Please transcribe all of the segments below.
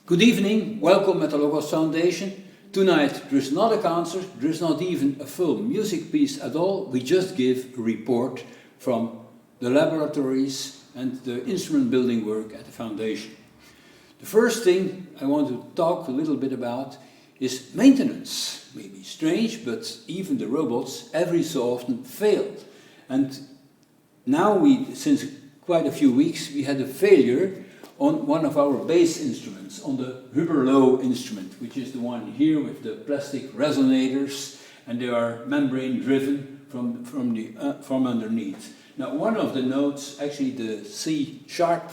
Good evening, welcome at the Logos Foundation. Tonight there is not a concert, there is not even a full music piece at all. We just give a report from the laboratories and the instrument building work at the foundation. The first thing I want to talk a little bit about is maintenance. Maybe strange, but even the robots every so often fail. And now since quite a few weeks, we had a failure on one of our bass instruments, on the Huberlo instrument, which is the one here with the plastic resonators, and they are membrane driven from underneath. Now, one of the notes, actually the C sharp,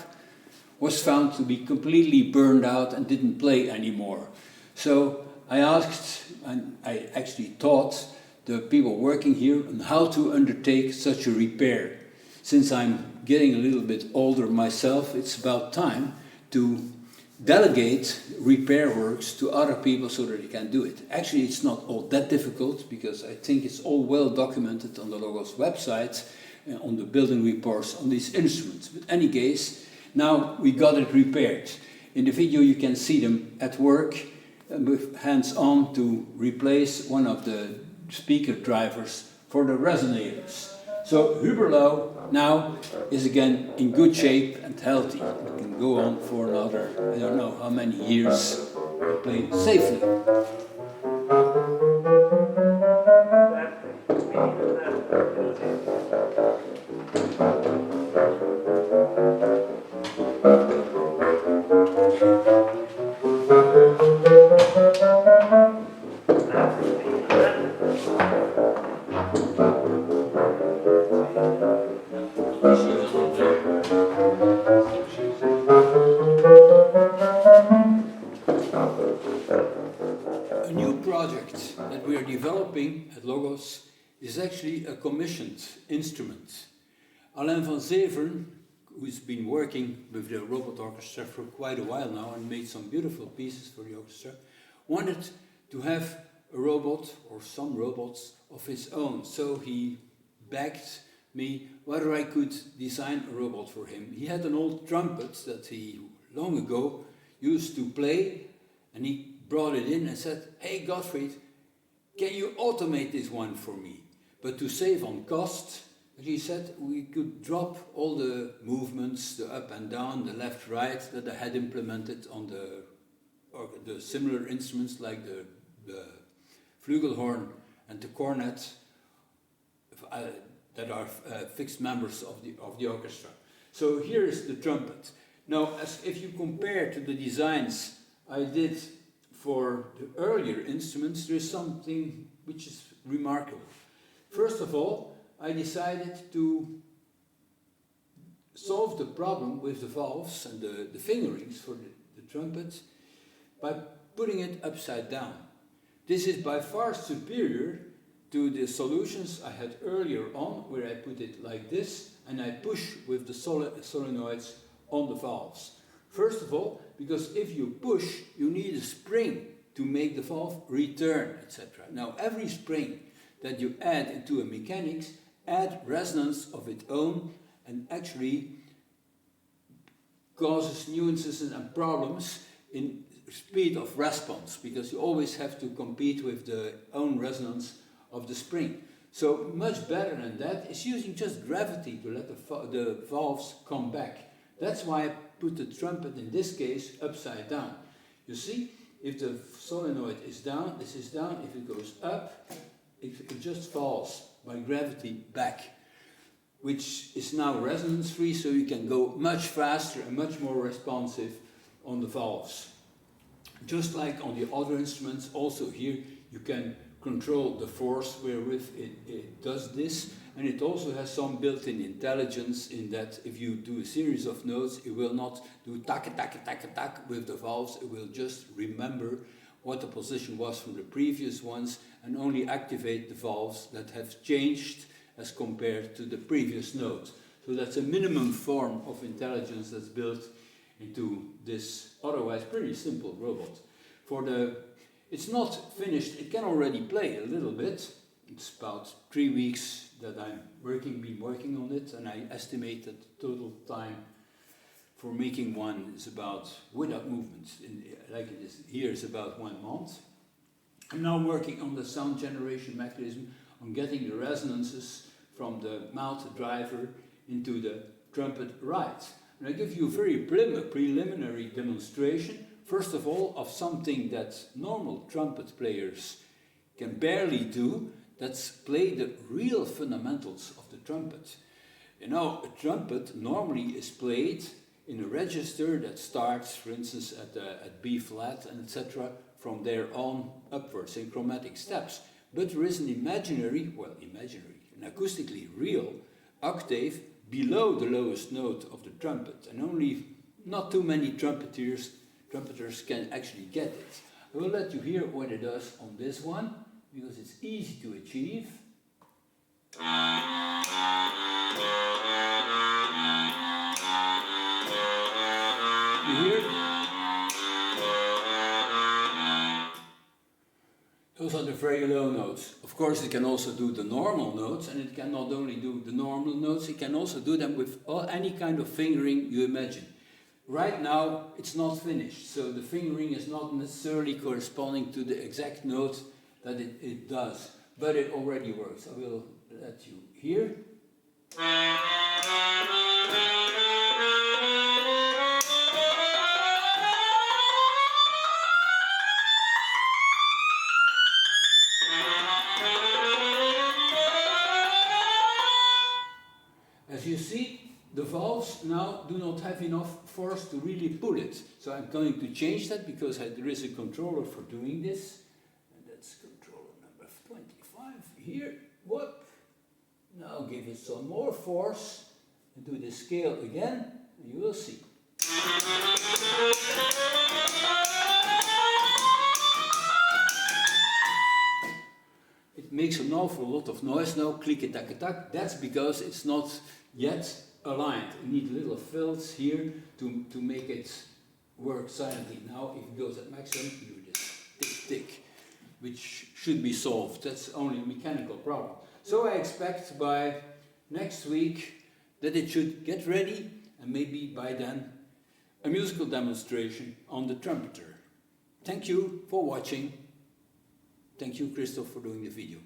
was found to be completely burned out and didn't play anymore. So I asked, and I actually taught the people working here on how to undertake such a repair. Since I'm getting a little bit older myself, it's about time to delegate repair works to other people so that they can do it. Actually, it's not all that difficult because I think it's all well documented on the Logos website, on the building reports on these instruments. But in any case, now we got it repaired. In the video you can see them at work with hands on to replace one of the speaker drivers for the resonators. So Huberlo now is again in good shape and healthy. It can go on for another, I don't know how many years, and play safely. A new project that we are developing at Logos is actually a commissioned instrument. Alain van Zeveren, who's been working with the robot orchestra for quite a while now and made some beautiful pieces for the orchestra, wanted to have a robot or some robots of his own. So he begged me whether I could design a robot for him. He had an old trumpet that he long ago used to play, and he brought it in and said, "Hey Godfried, can you automate this one for me?" But to save on cost, he said we could drop all the movements, the up and down, the left, right, that I had implemented on the similar instruments like the flugelhorn and the cornet that are fixed members of the orchestra. So here is the trumpet. Now, if you compare to the designs I did for the earlier instruments, there is something which is remarkable. First of all, I decided to solve the problem with the valves and the fingerings for the trumpet by putting it upside down. This is by far superior to the solutions I had earlier on, where I put it like this and I push with the solenoids on the valves. First of all, because if you push, you need a spring to make the valve return, etc. Now, every spring that you add into a mechanics add resonance of its own and actually causes nuances and problems in speed of response, because you always have to compete with the own resonance of the spring. So much better than that is using just gravity to let the valves come back. That's why I put the trumpet in this case upside down. You see, if the solenoid is down, this is down. If it goes up, it just falls by gravity back, which is now resonance free, so you can go much faster and much more responsive on the valves. Just like on the other instruments, also here you can control the force wherewith it does this, and it also has some built-in intelligence in that if you do a series of notes, it will not do tack, tack, tack, tack with the valves. It will just remember what the position was from the previous ones and only activate the valves that have changed as compared to the previous note. So that's a minimum form of intelligence that's built into this otherwise pretty simple robot. It's not finished, it can already play a little bit. It's about 3 weeks that I've been working on it, and I estimated total time for making one is about, without movements, like it is here, is about 1 month. I'm now working on the sound generation mechanism, on getting the resonances from the mouth driver into the trumpet right. And I give you a very preliminary demonstration, first of all, of something that normal trumpet players can barely do. That's play the real fundamentals of the trumpet. You know, a trumpet normally is played in a register that starts, for instance, at B flat and etc. from there on upwards in chromatic steps. But there is an imaginary, an acoustically real octave below the lowest note of the trumpet, and only not too many trumpeters can actually get it. I will let you hear what it does on this one, because it's easy to achieve. You hear? Those are the very low notes. Of course, it can also do the normal notes, and it can not only do the normal notes, it can also do them with any kind of fingering you imagine. Right now, it's not finished, so the fingering is not necessarily corresponding to the exact note that it does, but it already works. I will let you hear. As you see, the valves now do not have enough force to really pull it. So I'm going to change that because there is a controller for doing this. And that's controller number 25 here. Whoop. Now give it some more force and do the scale again, and you will see. It makes an awful lot of noise now, click-a-tack-a-tack. That's because it's not yet aligned. You need little fills here to make it work silently. Now, if it goes at maximum, you do this tick-tick, which should be solved. That's only a mechanical problem. So I expect by next week that it should get ready, and maybe by then a musical demonstration on the trumpeter. Thank you for watching. Thank you, Christoph, for doing the video.